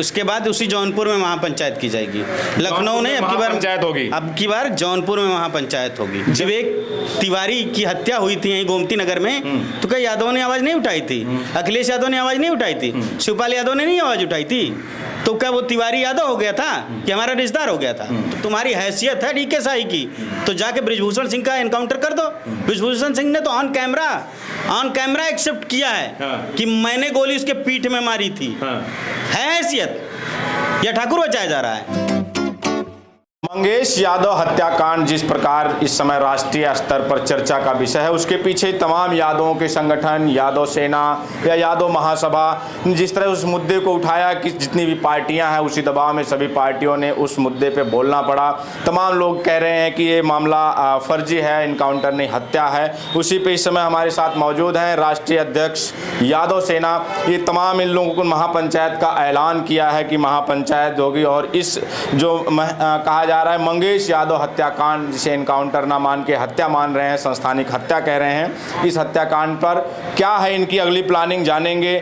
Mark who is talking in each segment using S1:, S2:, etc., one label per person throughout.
S1: उसके बाद उसी जौनपुर में महापंचायत की जाएगी। लखनऊ नहीं, अब की बार
S2: पंचायत होगी,
S1: अब की बार जौनपुर में महापंचायत होगी। जब एक तिवारी की हत्या हुई थी यहीं गोमती नगर में, तो क्या यादव ने आवाज नहीं उठाई थी? अखिलेश यादव ने आवाज नहीं उठाई थी? शिवपाल यादव ने नहीं आवाज उठाई थी? तो क्या वो तिवारी यादव हो गया था कि हमारा रिश्तेदार हो गया था? तो तुम्हारी हैसियत है डीके शाही की, तो जाके बृजभूषण सिंह का एनकाउंटर कर दो। बृजभूषण सिंह ने तो ऑन कैमरा एक्सेप्ट किया है कि मैंने गोली उसके पीठ में मारी थी। है हैसियत या ठाकुर बचाया जा रहा है?
S2: मंगेश यादव हत्याकांड जिस प्रकार इस समय राष्ट्रीय स्तर पर चर्चा का विषय है, उसके पीछे तमाम यादवों के संगठन, यादव सेना या यादव महासभा जिस तरह उस मुद्दे को उठाया कि जितनी भी पार्टियां हैं उसी दबाव में सभी पार्टियों ने उस मुद्दे पे बोलना पड़ा। तमाम लोग कह रहे हैं कि ये मामला फर्जी है, इनकाउंटर नहीं हत्या है। उसी पे इस समय हमारे साथ मौजूद हैं राष्ट्रीय अध्यक्ष यादव सेना। ये तमाम इन लोगों को महापंचायत का ऐलान किया है कि महापंचायत होगी, और इस जो कहा जा रहा है मंगेश यादव हत्याकांड, जिसे एनकाउंटर ना मान के हत्या मान रहे हैं, संस्थानिक हत्या कह रहे हैं, इस हत्याकांड पर क्या है इनकी अगली प्लानिंग जानेंगे।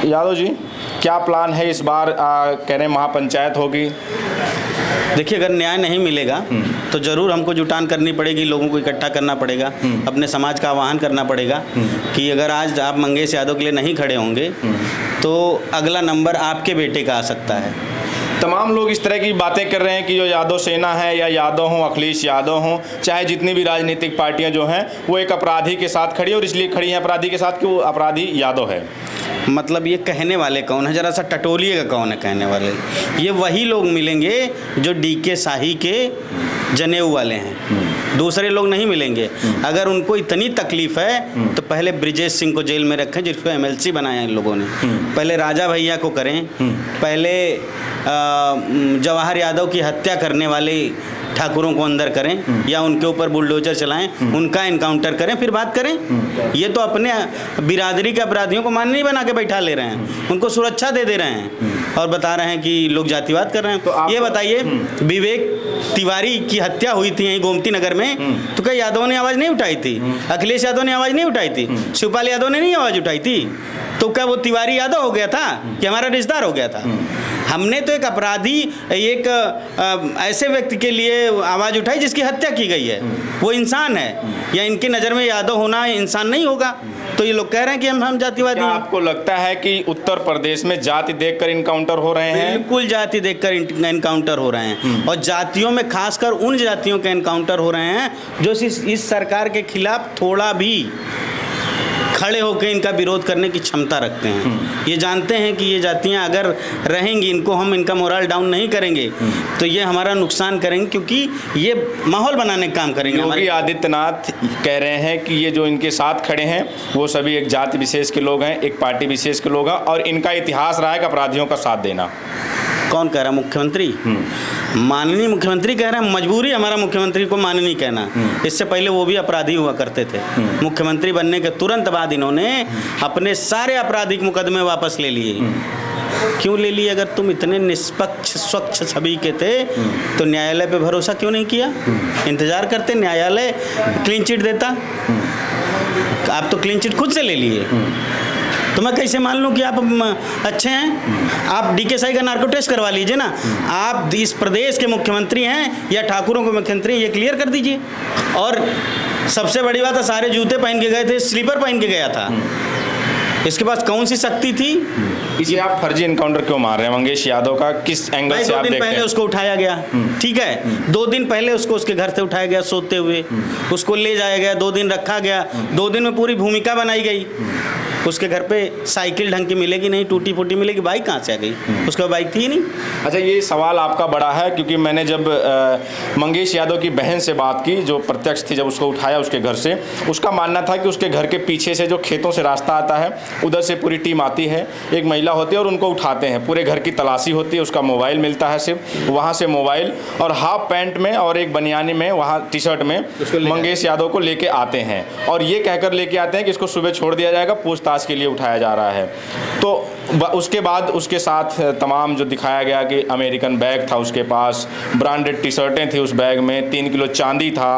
S2: यादव जी, क्या प्लान है इस बार? कह रहे हैं महापंचायत होगी।
S1: देखिए, अगर न्याय नहीं मिलेगा तो जरूर हमको जुटान करनी पड़ेगी, लोगों को इकट्ठा करना पड़ेगा, अपने समाज का आह्वान करना पड़ेगा कि अगर आज आप मंगेश यादव के लिए नहीं खड़े होंगे तो अगला नंबर आपके बेटे का आ सकता है।
S2: तमाम लोग इस तरह की बातें कर रहे हैं कि जो यादव सेना है या यादव हों, अखिलेश यादव हों, चाहे जितनी भी राजनीतिक पार्टियां जो हैं वो एक अपराधी के साथ खड़ी है, और इसलिए खड़ी हैं अपराधी के साथ कि वो अपराधी यादव है।
S1: मतलब ये कहने वाले कौन है? जरा सा टटोलिएगा, कौन है कहने वाले? ये वही लोग मिलेंगे जो डीके शाही के जनेऊ वाले हैं, दूसरे लोग नहीं मिलेंगे। अगर उनको इतनी तकलीफ है तो पहले ब्रिजेश सिंह को जेल में रखें, जिसको एमएलसी बनाया इन लोगों ने। पहले राजा भैया को करें, पहले जवाहर यादव की हत्या करने वाले ठाकुरों को अंदर करें या उनके ऊपर बुलडोजर चलाएं, उनका इनकाउंटर करें, फिर बात करें। ये तो अपने बिरादरी के अपराधियों को माननी बना के बैठा ले रहे हैं, उनको सुरक्षा दे रहे हैं और बता रहे हैं कि लोग जातिवाद कर रहे हैं। तो ये बताइए, विवेक तिवारी की हत्या हुई थी यहीं गोमती नगर में, तो क्या यादव ने आवाज़ नहीं उठाई थी? अखिलेश यादव ने आवाज़ नहीं उठाई थी? शिवपाल यादव ने नहीं आवाज़ उठाई थी? तो क्या वो तिवारी यादव हो गया था कि हमारा रिश्तेदार हो गया था? हमने तो एक अपराधी, एक ऐसे व्यक्ति के लिए आवाज़ उठाई जिसकी हत्या की गई है, वो इंसान है। या इनकी नज़र में यादव होना इंसान नहीं होगा? तो ये लोग कह रहे हैं कि हम जातिवादी हैं।
S2: आपको लगता है कि उत्तर प्रदेश में जाति देखकर इनकाउंटर हो रहे हैं?
S1: बिल्कुल जाति देखकर इनकाउंटर हो रहे हैं, और जातियों में खासकर उन जातियों के इनकाउंटर हो रहे हैं जो इस सरकार के खिलाफ थोड़ा भी खड़े होकर इनका विरोध करने की क्षमता रखते हैं। ये जानते हैं कि ये जातियां अगर रहेंगी, इनको हम इनका मोरल डाउन नहीं करेंगे तो ये हमारा नुकसान करेंगे, क्योंकि ये माहौल बनाने का काम करेंगे।
S2: योगी आदित्यनाथ कह रहे हैं कि ये जो इनके साथ खड़े हैं वो सभी एक जाति विशेष के लोग हैं, एक पार्टी विशेष के लोग हैं, और इनका इतिहास रहा है अपराधियों का साथ देना।
S1: कौन कह रहा है? मुख्यमंत्री। माननीय मुख्यमंत्री कह रहे हैं, मजबूरी हमारा मुख्यमंत्री को माननीय कहना। इससे पहले वो भी अपराधी हुआ करते थे। मुख्यमंत्री बनने के तुरंत बाद इन्होंने अपने सारे आपराधिक मुकदमे वापस ले लिए। क्यों ले लिए? अगर तुम इतने निष्पक्ष स्वच्छ छवि के थे तो न्यायालय पे भरोसा क्यों नहीं किया? इंतजार करते, न्यायालय क्लीन चिट देता। आप तो क्लीन चिट खुद से ले लिए, तो मैं कैसे मान लूँ कि आप अच्छे हैं? आप डीके शाही का नार्को टेस्ट करवा लीजिए ना। आप इस प्रदेश के मुख्यमंत्री हैं या ठाकुरों के मुख्यमंत्री हैं, ये क्लियर कर दीजिए। और सबसे बड़ी बात है, सारे जूते पहन के गए थे, स्लीपर पहन के गया था। इसके पास कौन सी शक्ति थी?
S2: इसलिए आप फर्जी एनकाउंटर क्यों मार रहे हैं मंगेश यादव का? किस एंगल से आप देखते हैं?
S1: 2 दिन पहले उसको उठाया गया, ठीक है, 2 दिन पहले उसको उसके घर से उठाया गया सोते हुए, उसको ले जाया गया, 2 दिन रखा गया, 2 दिन में पूरी भूमिका बनाई गई। उसके घर पे साइकिल ढंग की मिलेगी नहीं, टूटी फूटी मिलेगी। बाइक कहाँ से आ गई? उसका बाइक थी ही नहीं।
S2: अच्छा, ये सवाल आपका बड़ा है, क्योंकि मैंने जब मंगेश यादव की बहन से बात की, जो प्रत्यक्ष थी, जब उसको उठाया उसके घर से, उसका मानना था कि उसके घर के पीछे से जो खेतों से रास्ता आता है उधर से पूरी टीम आती है, एक महिला होती है और उनको उठाते हैं। पूरे घर की तलाशी होती है, उसका मोबाइल मिलता है, सिर्फ वहाँ से मोबाइल और हाफ पैंट में और एक बनियानी में, वहाँ टी शर्ट में मंगेश यादव को लेके आते हैं, और ये कहकर लेके आते हैं कि इसको सुबह छोड़ दिया जाएगा, पूछताछ पूछताछ के लिए उठाया जा रहा है। तो उसके बाद उसके साथ तमाम जो दिखाया गया कि अमेरिकन बैग था उसके पास, ब्रांडेड टी शर्टें थी उस बैग में, 3 किलो चांदी था।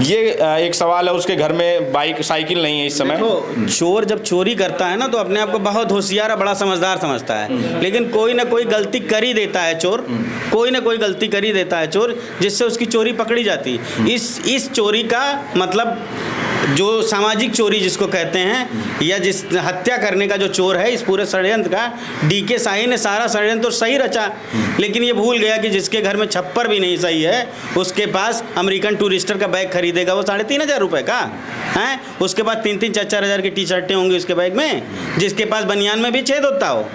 S2: ये एक सवाल है, उसके घर में बाइक साइकिल नहीं है इस समय।
S1: तो चोर जब चोरी करता है ना तो अपने आप को बहुत होशियार और बड़ा समझदार समझता है, लेकिन कोई ना कोई गलती कर ही देता है चोर, कोई ना कोई गलती कर ही देता है चोर, जिससे उसकी चोरी पकड़ी जाती। इस चोरी का मतलब जो सामाजिक चोरी जिसको कहते हैं, या जिस हत्या करने का जो चोर है, इस पूरे षड्यंत्र का डीके शाही ने सारा षड्यंत्र सही रचा, लेकिन ये भूल गया कि जिसके घर में छप्पर भी नहीं सही है उसके पास अमेरिकन टूरिस्टर का बैग खरीदेगा वो 3,500 रुपये का है, उसके पास 3-3, 4-4 हज़ार की टी शर्टें होंगी उसके बैग में, जिसके पास बनियान में भी छेद होता हो।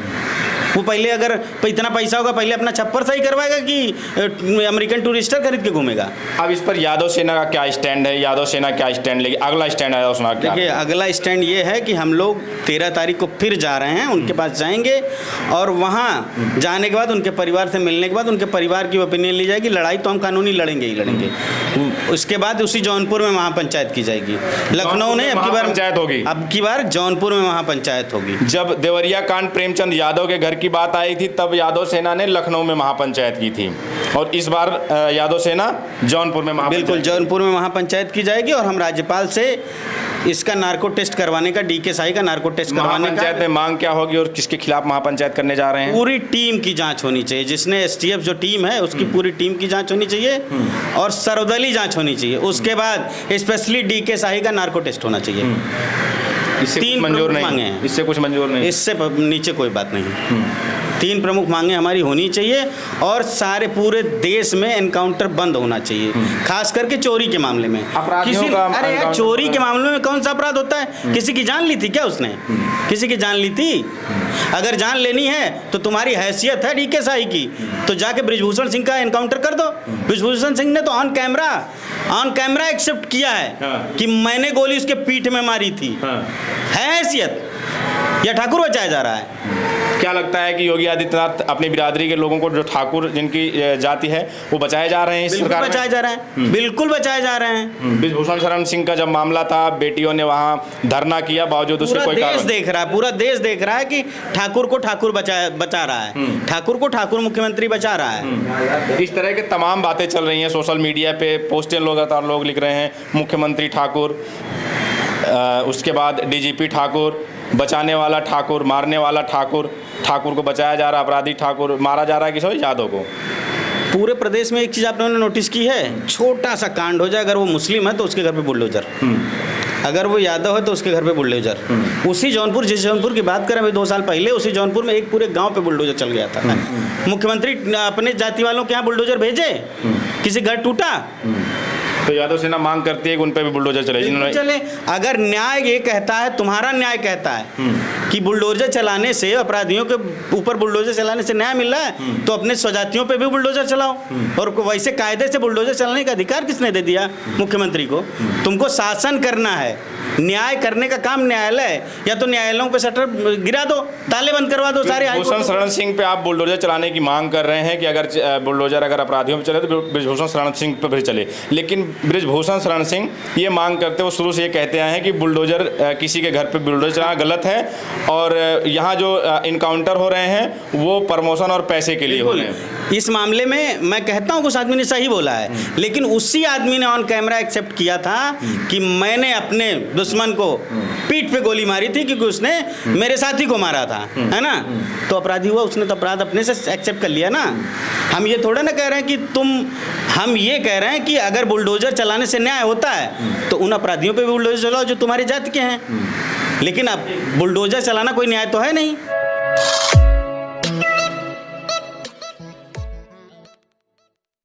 S1: वो पहले अगर इतना पैसा होगा पहले अपना छप्पर सही करवाएगा कि अमेरिकन टूरिस्टर खरीद के घूमेगा।
S2: अब इस पर यादव सेना का क्या स्टैंड है, यादव सेना क्या स्टैंड लेगी, अगला स्टैंड यादव सेना क्या?
S1: देखिए, अगला स्टैंड ये है कि हम लोग 13 तारीख को फिर जा रहे हैं, उनके पास जाएंगे और वहाँ जाने के बाद उनके परिवार से मिलने के बाद उनके परिवार की ओपिनियन ली जाएगी। लड़ाई तो हम कानूनी लड़ेंगे ही लड़ेंगे। उसके बाद उसी जौनपुर में महापंचायत की जाएगी। लखनऊ ने अब की बार पंचायत होगी, अब की बार जौनपुर में महापंचायत होगी।
S2: जब देवरिया कांड प्रेमचंद यादव के घर की बात आई थी तब यादव सेना ने लखनऊ में महापंचायत की थी, और इस बार यादव सेना जौनपुर में
S1: बिल्कुल जौनपुर में महापंचायत की जाएगी। और हम राज्यपाल से इसका नार्को टेस्ट करवाने का, डीके शाही का नार्को टेस्ट करवाने का,
S2: पंचायत में मांग क्या होगी और किसके खिलाफ महापंचायत करने जा रहे हैं?
S1: पूरी टीम की जांच होनी चाहिए, जिसने STF जो टीम है उसकी पूरी टीम की जांच होनी चाहिए और सर्वदलीय जांच होनी चाहिए। उसके बाद स्पेशली डीके शाही का नार्को टेस्ट होना चाहिए।
S2: इससे
S1: 3
S2: मंजूर
S1: मांगे
S2: नहीं
S1: हैं,
S2: इससे कुछ मंजूर नहीं,
S1: इससे नीचे कोई बात नहीं। 3 प्रमुख मांगे हमारी होनी चाहिए और सारे पूरे देश में एनकाउंटर बंद होना चाहिए, खास करके चोरी के मामले में। अरे यार, चोरी के मामले में कौन सा अपराध होता है? किसी की जान ली थी क्या उसने? किसी की जान ली थी? अगर जान लेनी है तो तुम्हारी हैसियत है डीके शाही की, तो जाके बृजभूषण सिंह का एनकाउंटर कर दो। बृजभूषण सिंह ने तो ऑन कैमरा एक्सेप्ट किया है कि मैंने गोली उसके पीठ में मारी थी। है हैसियत या ठाकुर बचाया जा रहा है?
S2: क्या लगता है कि योगी आदित्यनाथ अपनी बिरादरी के लोगों को, जो ठाकुर जिनकी जाति है, वो बचाए जा रहे हैं इस सरकार में?
S1: बचाए जा रहे हैं, बिल्कुल बचाए जा रहे हैं।
S2: बृजभूषण शरण सिंह का जब मामला था, बेटियों ने वहाँ धरना किया, बावजूद उसके कोई
S1: देश देख रहा है, पूरा देश देख रहा है कि ठाकुर को ठाकुर बचा रहा है, ठाकुर को ठाकुर मुख्यमंत्री बचा रहा है।
S2: इस तरह के तमाम बातें चल रही हैं सोशल मीडिया पे, पोस्टें लोग लिख रहे हैं मुख्यमंत्री ठाकुर, उसके बाद DGP ठाकुर, बचाने वाला ठाकुर, मारने वाला ठाकुर, ठाकुर को बचाया जा रहा, अपराधी ठाकुर मारा जा रहा है, किसी यादव को।
S1: पूरे प्रदेश में एक चीज़ आपने नोटिस की है, छोटा सा कांड हो जाए, अगर वो मुस्लिम है तो उसके घर पे बुलडोजर, अगर वो यादव है तो उसके घर पे बुलडोजर। उसी जौनपुर, जिस जौनपुर की बात करें अभी 2 साल पहले, उसी जौनपुर में एक पूरे गांव पे बुलडोजर चल गया था। मुख्यमंत्री अपने जाति वालों के यहाँ बुलडोजर भेजे, किसी घर टूटा?
S2: तो यादव सेना मांग करती है कि उन पे भी बुलडोजर चले, जिन्होंने
S1: चले। अगर न्याय ये कहता है, तुम्हारा न्याय कहता है कि बुलडोजर चलाने से, अपराधियों के ऊपर बुलडोजर चलाने से न्याय मिल रहा है, तो अपने स्वजातियों पे भी बुलडोजर चलाओ। और वैसे कायदे से बुलडोजर चलाने का अधिकार किसने दे दिया मुख्यमंत्री को? तुमको शासन करना है, न्याय करने का काम न्यायालय है, या तो न्यायालयों पे शटर गिरा दो, ताले बंद करवा दो सारे।
S2: बृजभूषण शरण सिंह पे आप बुलडोजर चलाने की मांग कर रहे हैं कि अगर बुलडोजर अगर अपराधियों पे चले तो बृजभूषण शरण सिंह पे भी चले, लेकिन बृजभूषण शरण सिंह ये मांग करते हुए शुरू से ये कहते आए हैं कि बुलडोजर, किसी के घर पे बुलडोजर चलाना गलत है, और यहाँ जो इनकाउंटर हो रहे हैं वो प्रमोशन और पैसे के लिए हो रहे हैं।
S1: इस मामले में मैं कहता हूँ उस आदमी ने सही बोला है, लेकिन उसी आदमी ने ऑन कैमरा एक्सेप्ट किया था कि मैंने अपने दुश्मन को पीठ पे गोली मारी थी क्योंकि उसने मेरे साथी को मारा था, है ना? तो अपराधी हुआ, उसने तो अपराध अपने से एक्सेप्ट कर लिया ना। हम ये थोड़ा ना कह रहे हैं कि हम ये कह रहे हैं कि अगर बुलडोजर चलाने से न्याय होता है तो उन अपराधियों पे भी बुलडोजर चलाओ जो तुम्हारी जाति के हैं, लेकिन अब बुलडोजर चलाना कोई न्याय तो है नहीं।